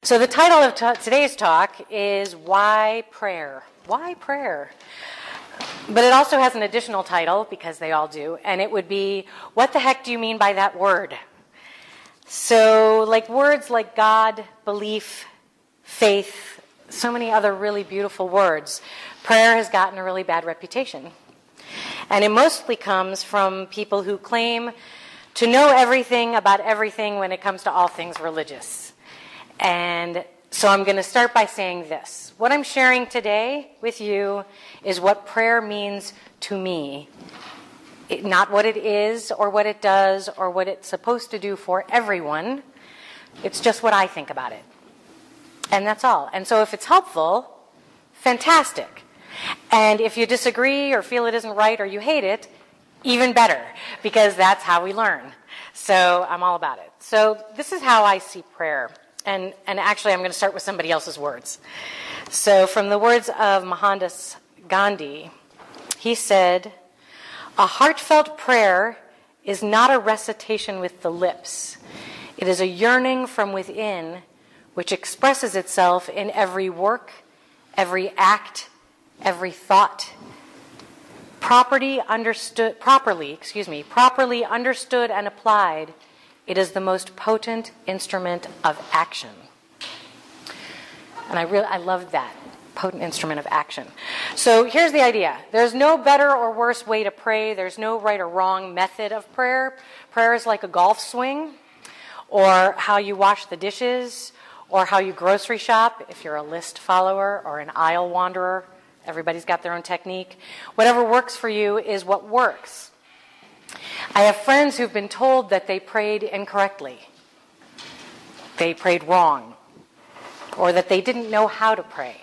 So the title of today's talk is Why Prayer? Why Prayer? But it also has an additional title, because they all do, and it would be, what the heck do you mean by that word? So like words like God, belief, faith, so many other really beautiful words, prayer has gotten a really bad reputation. And it mostly comes from people who claim to know everything about everything when it comes to all things religious. And so I'm going to start by saying this. What I'm sharing today with you is what prayer means to me. Not what it is or what it does or what it's supposed to do for everyone. It's just what I think about it. And that's all. And so if it's helpful, fantastic. And if you disagree or feel it isn't right or you hate it, even better, because that's how we learn. So I'm all about it. So this is how I see prayer. And actually, I'm going to start with somebody else's words. So from the words of Mohandas Gandhi, he said, "A heartfelt prayer is not a recitation with the lips. It is a yearning from within which expresses itself in every work, every act, every thought. Properly understood and applied, it is the most potent instrument of action." And I love that, potent instrument of action. So here's the idea. There's no better or worse way to pray. There's no right or wrong method of prayer. Prayer is like a golf swing, or how you wash the dishes, or how you grocery shop, if you're a list follower or an aisle wanderer. Everybody's got their own technique. Whatever works for you is what works. I have friends who've been told that they prayed incorrectly. They prayed wrong. Or that they didn't know how to pray.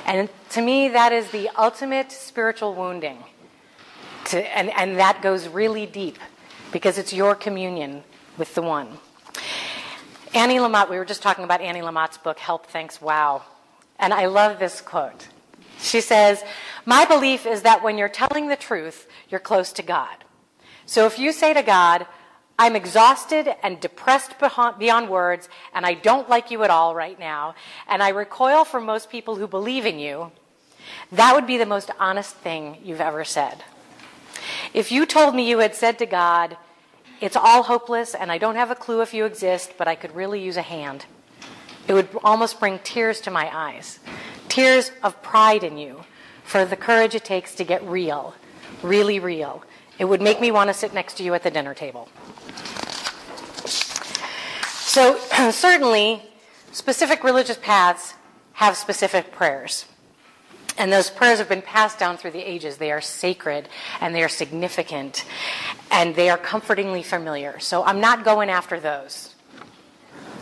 And to me, that is the ultimate spiritual wounding. And that goes really deep, because it's your communion with the one. Annie Lamott, we were just talking about Annie Lamott's book, Help, Thanks, Wow. And I love this quote. She says, "My belief is that when you're telling the truth, you're close to God. So if you say to God, I'm exhausted and depressed beyond words, and I don't like you at all right now, and I recoil from most people who believe in you, that would be the most honest thing you've ever said. If you told me you had said to God, it's all hopeless and I don't have a clue if you exist, but I could really use a hand, it would almost bring tears to my eyes. Tears of pride in you for the courage it takes to get real, really real. It would make me want to sit next to you at the dinner table." So certainly, specific religious paths have specific prayers. And those prayers have been passed down through the ages. They are sacred, and they are significant, and they are comfortingly familiar. So I'm not going after those.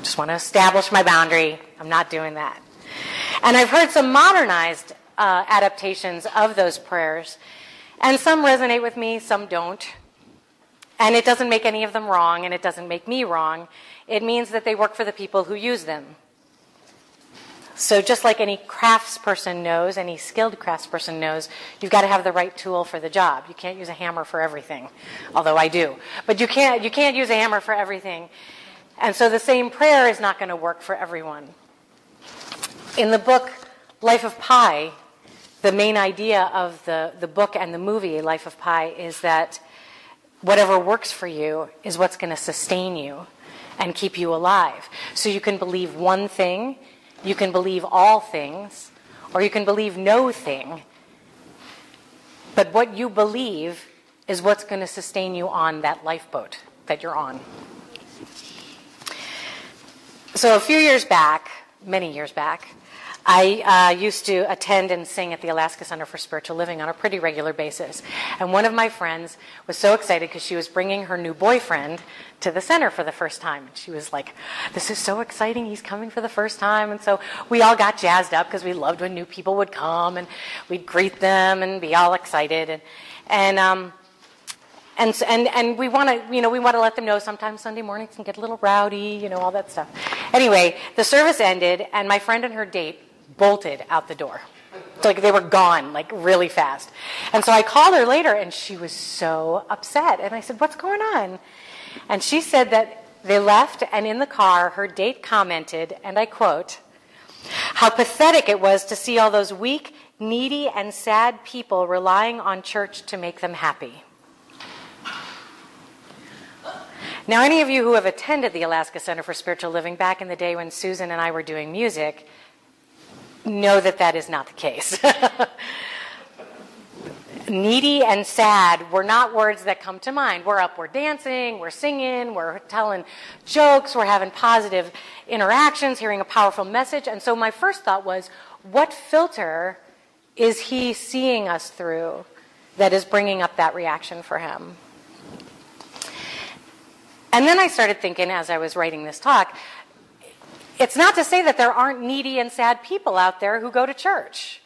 Just want to establish my boundary. I'm not doing that. And I've heard some modernized adaptations of those prayers, and some resonate with me, some don't. And it doesn't make any of them wrong, and it doesn't make me wrong. It means that they work for the people who use them. So just like any craftsperson knows, any skilled craftsperson knows, you've got to have the right tool for the job. You can't use a hammer for everything, although I do. But you can't use a hammer for everything. And so the same prayer is not going to work for everyone. In the book Life of Pi, the main idea of the book and the movie Life of Pi is that whatever works for you is what's going to sustain you and keep you alive. So you can believe one thing, you can believe all things, or you can believe no thing. But what you believe is what's going to sustain you on that lifeboat that you're on. So a few years back, many years back, I used to attend and sing at the Alaska Center for Spiritual Living on a pretty regular basis. And one of my friends was so excited because she was bringing her new boyfriend to the center for the first time. And she was like, "This is so exciting. He's coming for the first time." And so we all got jazzed up because we loved when new people would come, and we'd greet them and be all excited. And we want to let them know sometimes Sunday mornings can get a little rowdy, all that stuff. Anyway, the service ended, and my friend and her date bolted out the door. It's like they were gone, like really fast. And so I called her later, and she was so upset. And I said, "What's going on?" And she said that They left, and in the car, her date commented, and I quote, "How pathetic it was to see all those weak, needy, and sad people relying on church to make them happy." Now, any of you who have attended the Alaska Center for Spiritual Living back in the day when Susan and I were doing music know that that is not the case. Needy and sad were not words that come to mind. We're up, we're dancing, we're singing, we're telling jokes, we're having positive interactions, hearing a powerful message. And so my first thought was, what filter is he seeing us through that is bringing up that reaction for him? And then I started thinking, as I was writing this talk, it's not to say that there aren't needy and sad people out there who go to church.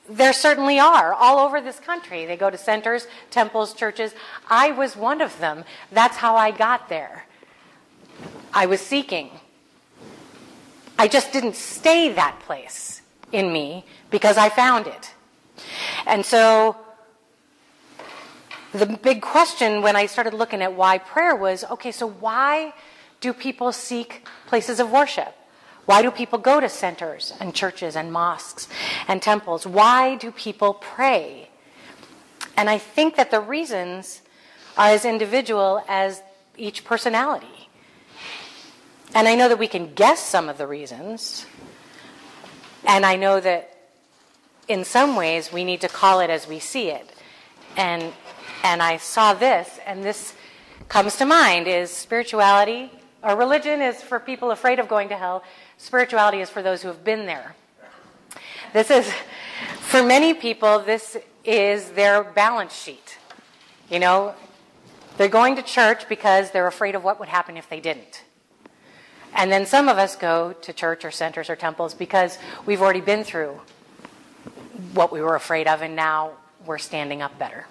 There certainly are, all over this country. They go to centers, temples, churches. I was one of them. That's how I got there. I was seeking. I just didn't stay that place in me because I found it. And so the big question when I started looking at why prayer was, okay, so why do people seek places of worship? Why do people go to centers and churches and mosques and temples? Why do people pray? And I think that the reasons are as individual as each personality. And I know that we can guess some of the reasons. And I know that in some ways we need to call it as we see it. And I saw this, and this comes to mind, is spirituality, or religion is for people afraid of going to hell. Spirituality is for those who have been there. This is, for many people, this is their balance sheet. You know, they're going to church because they're afraid of what would happen if they didn't. And then some of us go to church or centers or temples because we've already been through what we were afraid of, and now we're standing up better.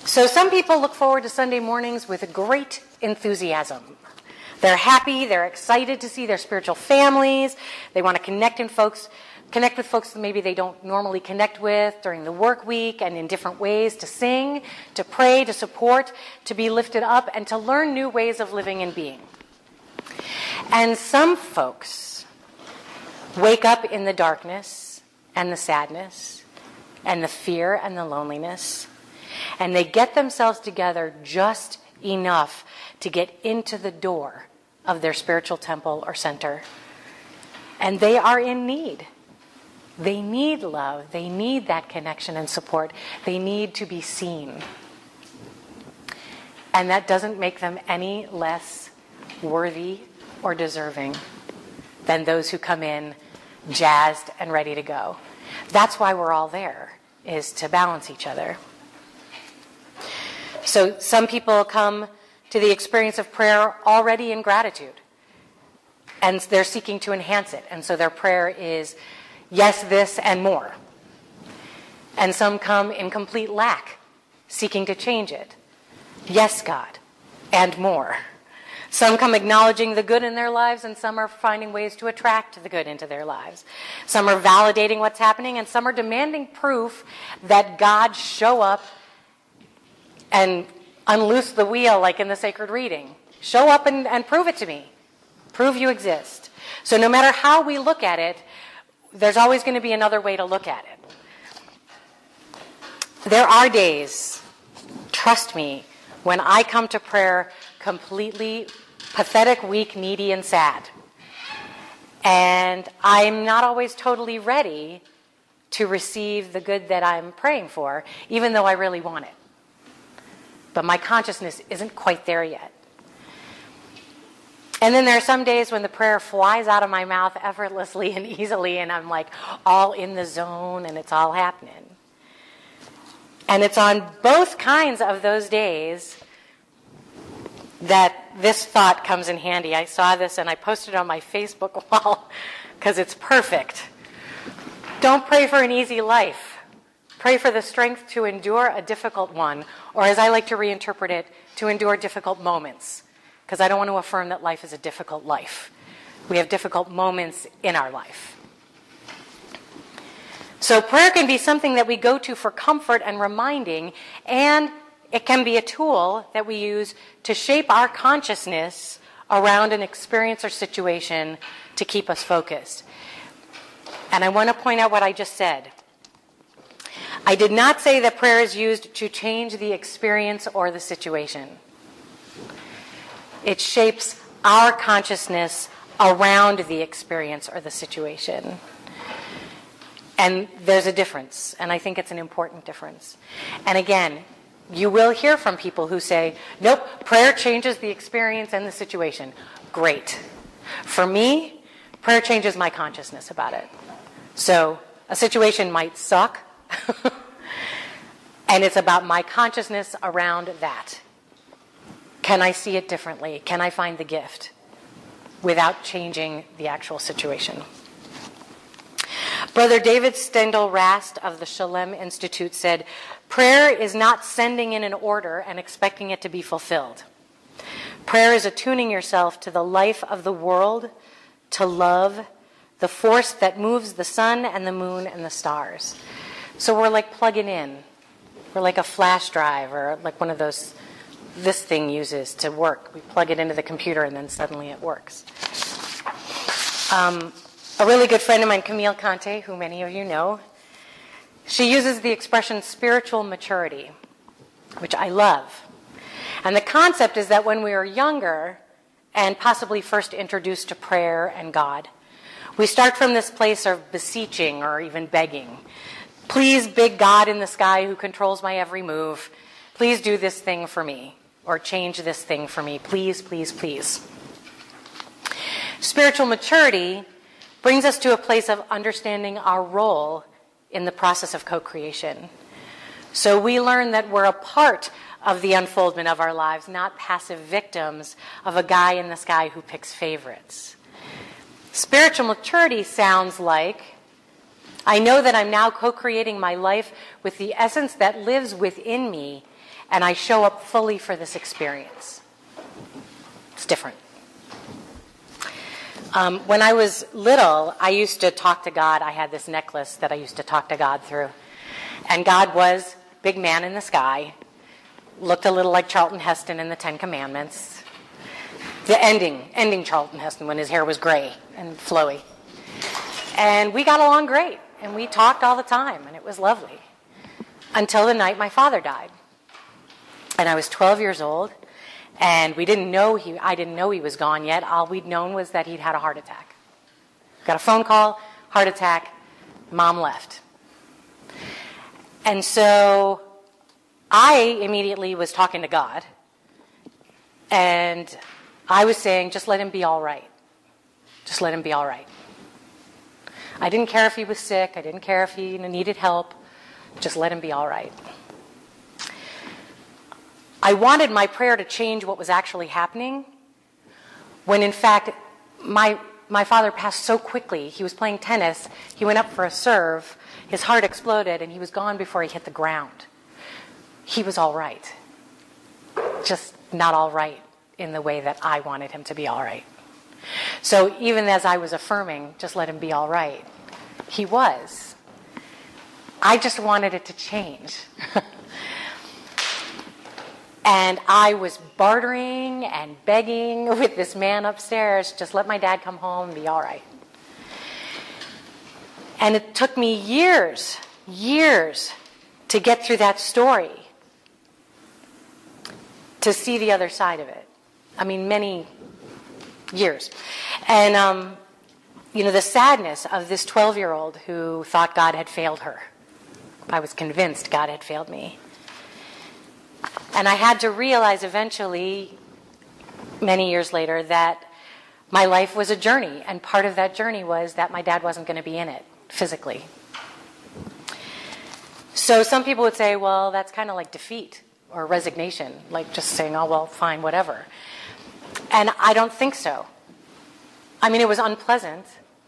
So some people look forward to Sunday mornings with a great enthusiasm. They're happy, they're excited to see their spiritual families. They want to connect with folks that maybe they don't normally connect with during the work week and in different ways, to sing, to pray, to support, to be lifted up, and to learn new ways of living and being. And some folks wake up in the darkness and the sadness and the fear and the loneliness, and they get themselves together just enough to get into the door of their spiritual temple or center. And they are in need. They need love. They need that connection and support. They need to be seen. And that doesn't make them any less worthy or deserving than those who come in jazzed and ready to go. That's why we're all there, is to balance each other. So some people come to the experience of prayer already in gratitude, and they're seeking to enhance it. And so their prayer is, yes, this, and more. And some come in complete lack, seeking to change it. Yes, God, and more. Some come acknowledging the good in their lives, and some are finding ways to attract the good into their lives. Some are validating what's happening, and some are demanding proof that God show up and unloose the wheel, like in the sacred reading. Show up and prove it to me. Prove you exist. So no matter how we look at it, there's always going to be another way to look at it. There are days, trust me, when I come to prayer completely pathetic, weak, needy, and sad. And I'm not always totally ready to receive the good that I'm praying for, even though I really want it. But my consciousness isn't quite there yet. And then there are some days when the prayer flies out of my mouth effortlessly and easily, and I'm like all in the zone, and it's all happening. And it's on both kinds of those days that this thought comes in handy. I saw this and I posted it on my Facebook wall because it's perfect. Don't pray for an easy life. Pray for the strength to endure a difficult one, or as I like to reinterpret it, to endure difficult moments, because I don't want to affirm that life is a difficult life. We have difficult moments in our life. So prayer can be something that we go to for comfort and reminding, and it can be a tool that we use to shape our consciousness around an experience or situation to keep us focused. And I want to point out what I just said. I did not say that prayer is used to change the experience or the situation. It shapes our consciousness around the experience or the situation. And there's a difference, and I think it's an important difference. And again, you will hear from people who say, nope, prayer changes the experience and the situation. Great. For me, prayer changes my consciousness about it. So a situation might suck, and it's about my consciousness around that. Can I see it differently? Can I find the gift without changing the actual situation? Brother David Stendal Rast of the Shalem Institute said, prayer is not sending in an order and expecting it to be fulfilled. Prayer is attuning yourself to the life of the world, to love, the force that moves the sun and the moon and the stars. So we're like plugging in. We're like a flash drive or like one of those this thing uses to work. We plug it into the computer and then suddenly it works. A really good friend of mine, Camille Conte, who many of you know, she uses the expression spiritual maturity, which I love. And the concept is that when we are younger and possibly first introduced to prayer and God, we start from this place of beseeching or even begging. Please, big God in the sky who controls my every move, please do this thing for me or change this thing for me. Please, please, please. Spiritual maturity brings us to a place of understanding our role in the process of co-creation. So we learn that we're a part of the unfoldment of our lives, not passive victims of a guy in the sky who picks favorites. Spiritual maturity sounds like, I know that I'm now co-creating my life with the essence that lives within me, and I show up fully for this experience. It's different. When I was little, I used to talk to God. I had this necklace that I used to talk to God through. And God was big man in the sky, looked a little like Charlton Heston in the Ten Commandments. The ending Charlton Heston when his hair was gray and flowy. And we got along great, and we talked all the time, and it was lovely. Until the night my father died. And I was 12 years old. And I didn't know he was gone yet. All we'd known was that he'd had a heart attack. Got a phone call, heart attack, mom left. And so I immediately was talking to God. And I was saying, just let him be all right. Just let him be all right. I didn't care if he was sick. I didn't care if he needed help. Just let him be all right. I wanted my prayer to change what was actually happening, when in fact, my father passed so quickly. He was playing tennis, he went up for a serve, his heart exploded, and he was gone before he hit the ground. He was all right. Just not all right in the way that I wanted him to be all right. So even as I was affirming, just let him be all right, he was. I just wanted it to change. And I was bartering and begging with this man upstairs, just let my dad come home and be all right. And it took me years to get through that story, to see the other side of it. I mean, many years. And, the sadness of this 12-year-old who thought God had failed her. I was convinced God had failed me. And I had to realize eventually, many years later, that my life was a journey. And part of that journey was that my dad wasn't going to be in it physically. So some people would say, well, that's kind of like defeat or resignation, like just saying, oh, well, fine, whatever. And I don't think so. I mean, it was unpleasant,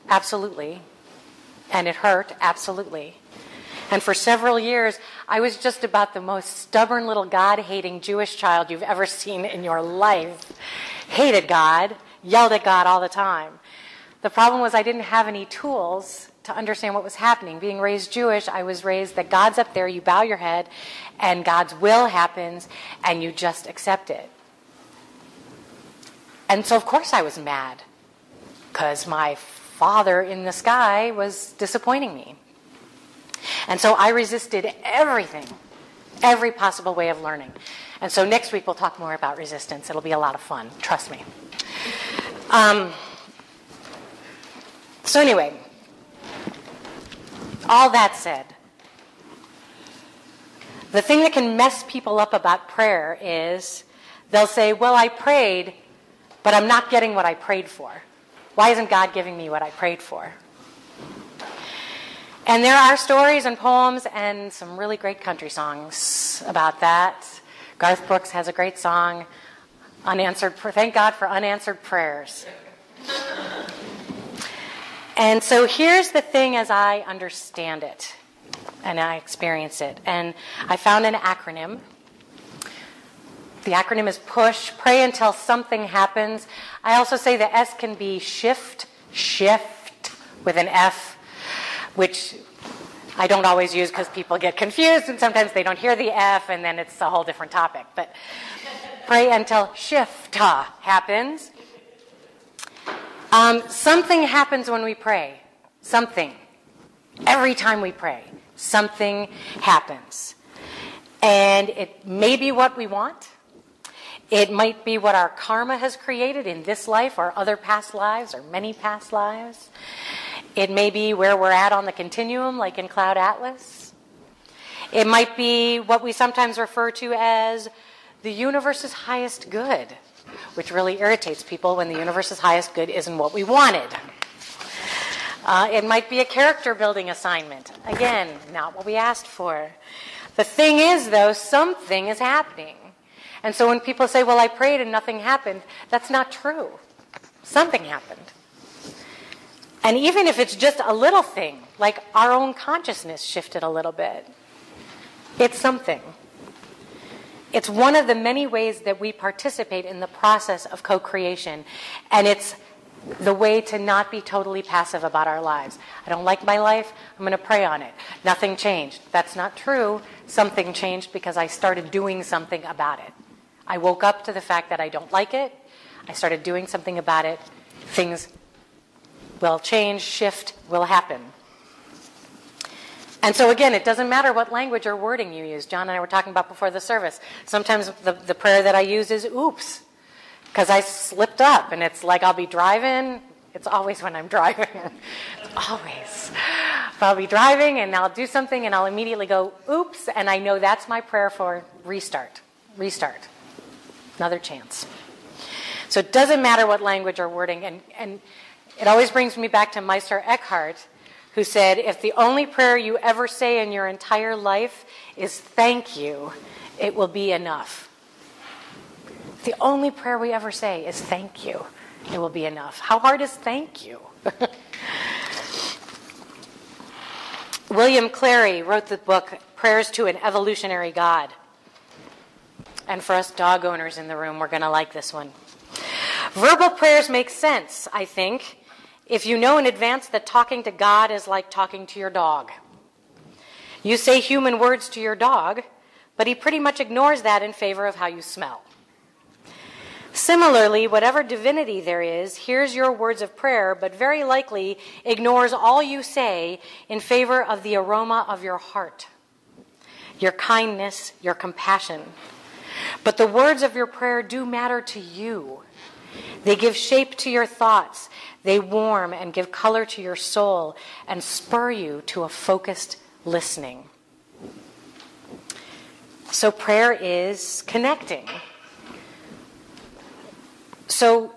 absolutely. And it hurt, absolutely. And for several years, I was just about the most stubborn little God-hating Jewish child you've ever seen in your life. Hated God, yelled at God all the time. The problem was I didn't have any tools to understand what was happening. Being raised Jewish, I was raised that God's up there, you bow your head, and God's will happens, and you just accept it. And so, of course, I was mad, because my Father in the sky was disappointing me. And so I resisted everything, every possible way of learning. And so next week we'll talk more about resistance. It'll be a lot of fun, trust me. So anyway, all that said, the thing that can mess people up about prayer is they'll say, well, I prayed, but I'm not getting what I prayed for. Why isn't God giving me what I prayed for? And there are stories and poems and some really great country songs about that. Garth Brooks has a great song, Thank God for Unanswered Prayers. And so here's the thing as I understand it, and I experience it. And I found an acronym. The acronym is PUSH, pray until something happens. I also say the S can be shift with an F, which I don't always use because people get confused and sometimes they don't hear the F and then it's a whole different topic. But pray until shift happens. Something happens when we pray. Something. Every time we pray, something happens. And it may be what we want. It might be what our karma has created in this life or other past lives or many past lives. It may be where we're at on the continuum, like in Cloud Atlas. It might be what we sometimes refer to as the universe's highest good, which really irritates people when the universe's highest good isn't what we wanted. It might be a character building assignment. Again, not what we asked for. The thing is, though, something is happening. And so when people say, well, I prayed and nothing happened, that's not true. Something happened. And even if it's just a little thing, like our own consciousness shifted a little bit, it's something. It's one of the many ways that we participate in the process of co-creation. And it's the way to not be totally passive about our lives. I don't like my life, I'm going to pray on it. Nothing changed. That's not true. Something changed because I started doing something about it. I woke up to the fact that I don't like it. I started doing something about it. Things will change, shift, will happen. And so again, it doesn't matter what language or wording you use. John and I were talking about before the service. Sometimes the prayer that I use is oops, because I slipped up, and it's like I'll be driving. It's always when I'm driving. Always. But I'll be driving, and I'll do something, and I'll immediately go oops, and I know that's my prayer for restart. Restart. Another chance. So it doesn't matter what language or wording, and it always brings me back to Meister Eckhart, who said, if the only prayer you ever say in your entire life is thank you, it will be enough. The only prayer we ever say is thank you, it will be enough. How hard is thank you? William Clary wrote the book, Prayers to an Evolutionary God. And for us dog owners in the room, we're going to like this one. Verbal prayers make sense, I think, if you know in advance that talking to God is like talking to your dog. You say human words to your dog, but he pretty much ignores that in favor of how you smell. Similarly, whatever divinity there is hears your words of prayer, but very likely ignores all you say in favor of the aroma of your heart, your kindness, your compassion. But the words of your prayer do matter to you. They give shape to your thoughts. They warm and give color to your soul and spur you to a focused listening. So prayer is connecting. So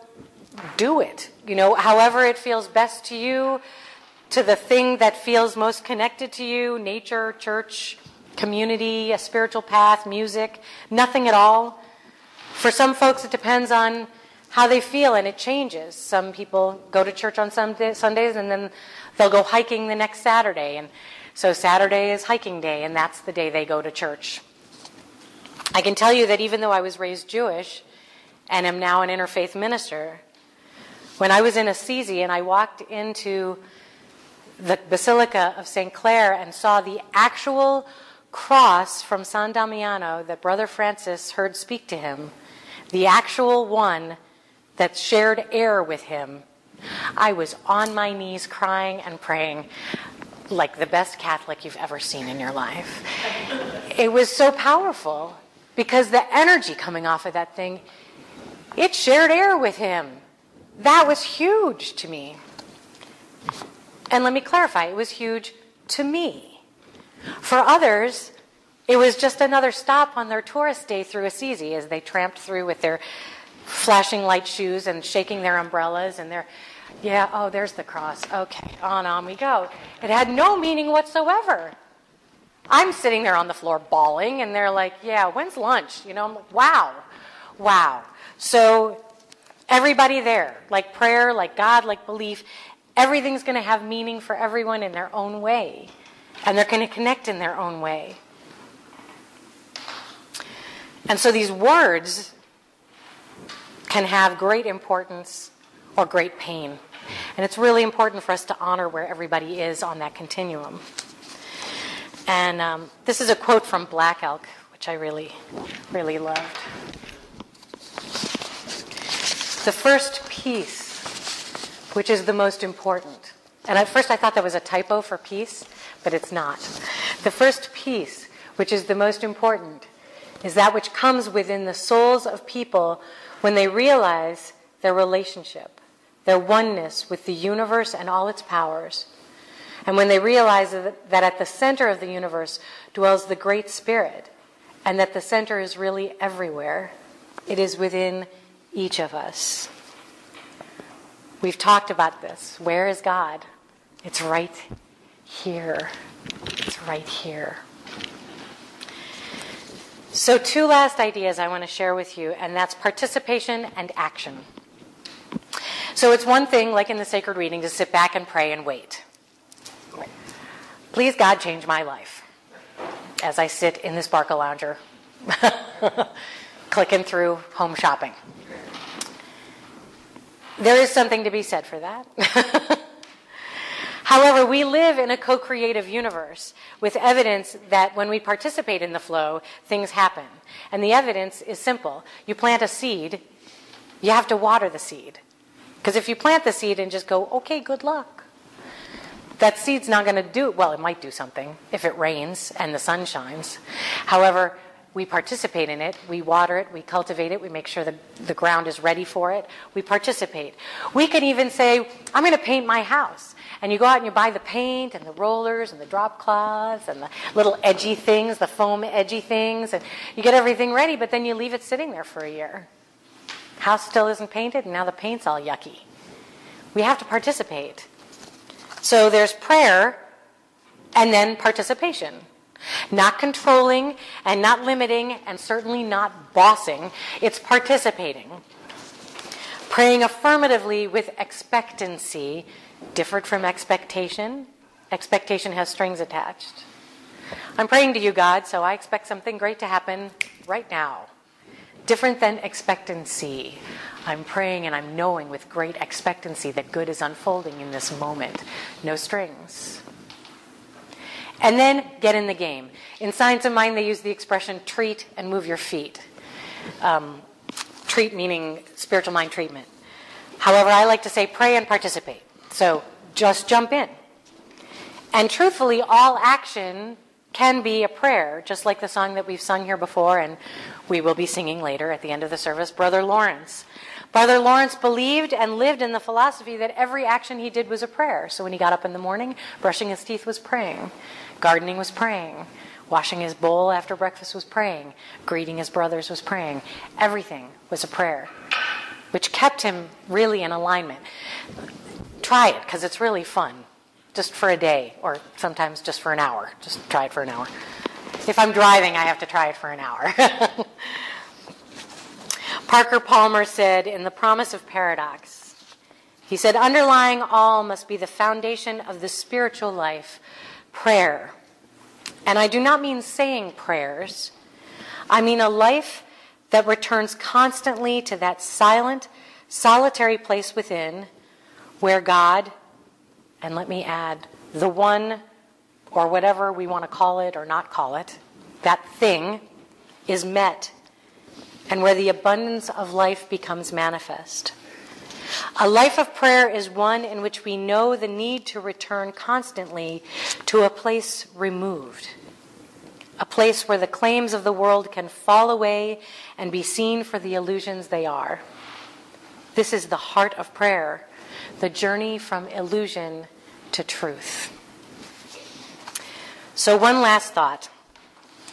do it. However it feels best to you, to the thing that feels most connected to you, nature, church, community, a spiritual path, music, nothing at all. For some folks, it depends on how they feel, and it changes. Some people go to church on Sundays, and then they'll go hiking the next Saturday. And so Saturday is hiking day, and that's the day they go to church. I can tell you that even though I was raised Jewish and am now an interfaith minister, when I was in Assisi and I walked into the Basilica of St. Clare and saw the actual cross from San Damiano that Brother Francis heard speak to him, the actual one that shared air with him, I was on my knees crying and praying like the best Catholic you've ever seen in your life. It was so powerful because the energy coming off of that thing, it shared air with him. That was huge to me. And let me clarify, it was huge to me. For others, it was just another stop on their tourist day through Assisi as they tramped through with their flashing light shoes and shaking their umbrellas and their, yeah, oh, there's the cross. Okay, on we go. It had no meaning whatsoever. I'm sitting there on the floor bawling, and they're like, yeah, when's lunch? You know, I'm like, wow. So everybody there, like prayer, like God, like belief, everything's going to have meaning for everyone in their own way. And they're going to connect in their own way. And so these words can have great importance or great pain. And it's really important for us to honor where everybody is on that continuum. And this is a quote from Black Elk, which I really, really loved. The first piece, which is the most important. And at first I thought that was a typo for peace, but it's not. The first piece, which is the most important, is that which comes within the souls of people when they realize their relationship, their oneness with the universe and all its powers, and when they realize that at the center of the universe dwells the Great Spirit, and that the center is really everywhere. It is within each of us. We've talked about this. Where is God? It's right here. It's right here. So 2 last ideas I want to share with you, and that's participation and action. So it's one thing, like in the sacred reading, to sit back and pray and wait. Please, God, change my life as I sit in this Barcalounger, clicking through home shopping. There is something to be said for that. However, we live in a co-creative universe with evidence that when we participate in the flow, things happen. And the evidence is simple. You plant a seed, you have to water the seed. Because if you plant the seed and just go, okay, good luck, that seed's not going to do, well, it might do something if it rains and the sun shines. However, we participate in it, we water it, we cultivate it, we make sure the ground is ready for it, we participate. We can even say, I'm going to paint my house. And you go out and you buy the paint and the rollers and the drop cloths and the little edgy things, the foam edgy things, and you get everything ready, but then you leave it sitting there for a year. House still isn't painted, and now the paint's all yucky. We have to participate. So there's prayer and then participation. Not controlling and not limiting and certainly not bossing. It's participating. Praying affirmatively with expectancy, different from expectation. Expectation has strings attached. I'm praying to you, God, so I expect something great to happen right now. Different than expectancy. I'm praying and I'm knowing with great expectancy that good is unfolding in this moment. No strings. And then get in the game. In Science of Mind, they use the expression treat and move your feet. Treat meaning spiritual mind treatment. However, I like to say pray and participate. So just jump in. And truthfully, all action can be a prayer, just like the song that we've sung here before and we will be singing later at the end of the service, Brother Lawrence. Brother Lawrence believed and lived in the philosophy that every action he did was a prayer. So when he got up in the morning, brushing his teeth was praying. Gardening was praying. Washing his bowl after breakfast was praying. Greeting his brothers was praying. Everything was a prayer, which kept him really in alignment. Try it, because it's really fun. Just for a day, or sometimes just for an hour. Just try it for an hour. If I'm driving, I have to try it for an hour. Parker Palmer said in The Promise of Paradox, he said, underlying all must be the foundation of the spiritual life, prayer. And I do not mean saying prayers. I mean a life that returns constantly to that silent, solitary place within where God, and let me add, the one, or whatever we want to call it or not call it, that thing is met, and where the abundance of life becomes manifest. A life of prayer is one in which we know the need to return constantly to a place removed, a place where the claims of the world can fall away and be seen for the illusions they are. This is the heart of prayer, the journey from illusion to truth. So one last thought.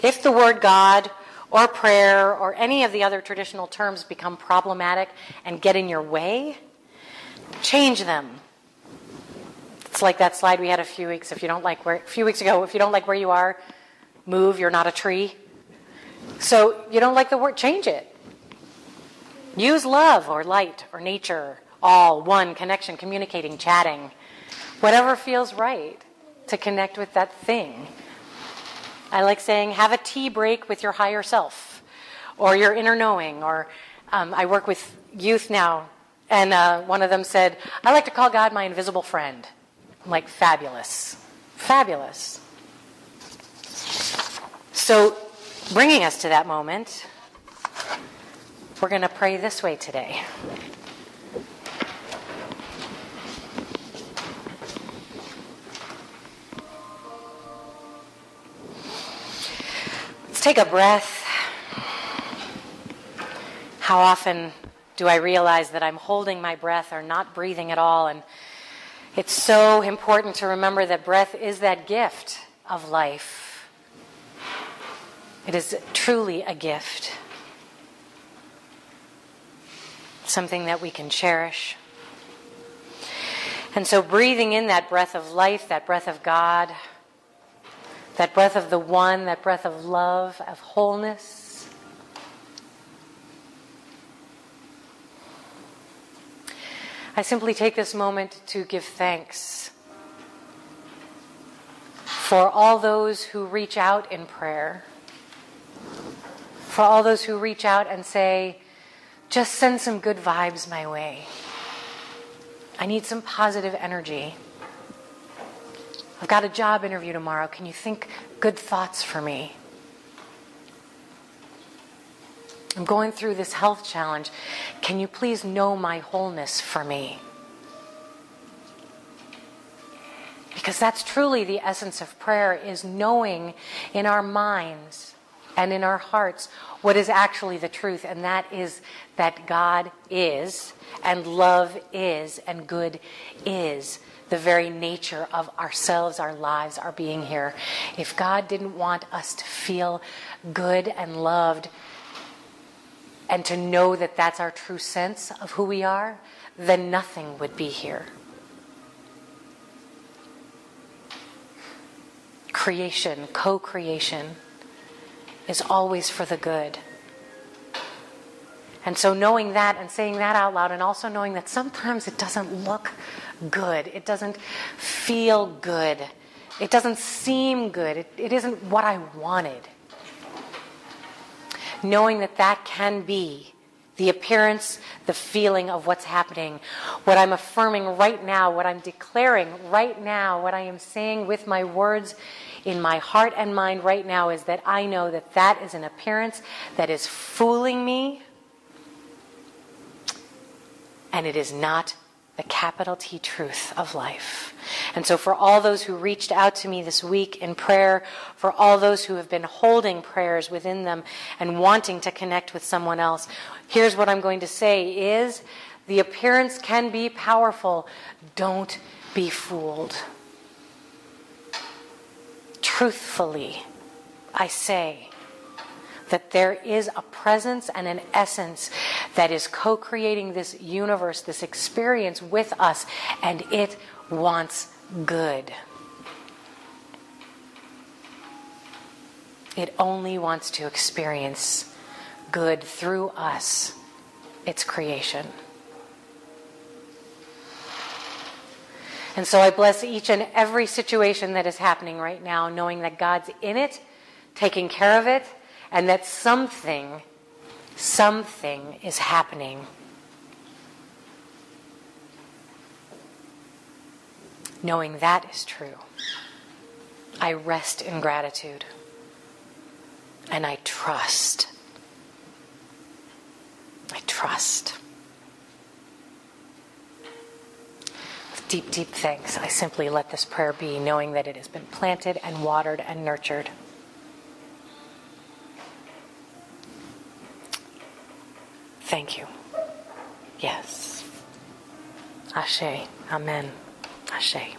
If the word God or prayer or any of the other traditional terms become problematic and get in your way, change them. It's like that slide we had a few weeks ago. If you don't like where you are, move. You're not a tree. So you don't like the word, change it. Use love or light or nature, all, one, connection, communicating, chatting, whatever feels right to connect with that thing. I like saying, have a tea break with your higher self or your inner knowing. Or I work with youth now, and one of them said, I like to call God my invisible friend. I'm like, fabulous. Fabulous. So, bringing us to that moment, we're going to pray this way today. Let's take a breath. How often do I realize that I'm holding my breath or not breathing at all? And it's so important to remember that breath is that gift of life. It is truly a gift. Something that we can cherish. And so breathing in that breath of life, that breath of God, that breath of the one, that breath of love, of wholeness. I simply take this moment to give thanks for all those who reach out in prayer, for all those who reach out and say, just send some good vibes my way. I need some positive energy. I've got a job interview tomorrow. Can you think good thoughts for me? I'm going through this health challenge. Can you please know my wholeness for me? Because that's truly the essence of prayer, is knowing in our minds and in our hearts what is actually the truth, and that is that God is, and love is, and good is the very nature of ourselves, our lives, our being here. If God didn't want us to feel good and loved and to know that that's our true sense of who we are, then nothing would be here. Creation, co-creation, is always for the good. And so knowing that and saying that out loud, and also knowing that sometimes it doesn't look good, it doesn't feel good, it doesn't seem good, it isn't what I wanted. Knowing that that can be the appearance, the feeling of what's happening, what I'm affirming right now, what I'm declaring right now, what I am saying with my words in my heart and mind right now, is that I know that that is an appearance that is fooling me, and it is not the capital T truth of life. And so for all those who reached out to me this week in prayer, for all those who have been holding prayers within them and wanting to connect with someone else, here's what I'm going to say is, the appearance can be powerful. Don't be fooled. Truthfully, I say that there is a presence and an essence that is co-creating this universe, this experience with us, and it wants good. It only wants to experience good through us, its creation. And so I bless each and every situation that is happening right now, knowing that God's in it, taking care of it, and that something is happening. Knowing that is true. I rest in gratitude. And I trust. I trust. With deep, deep thanks, I simply let this prayer be, knowing that it has been planted and watered and nurtured. Thank you. Yes. Ashe. Amen. Ashe.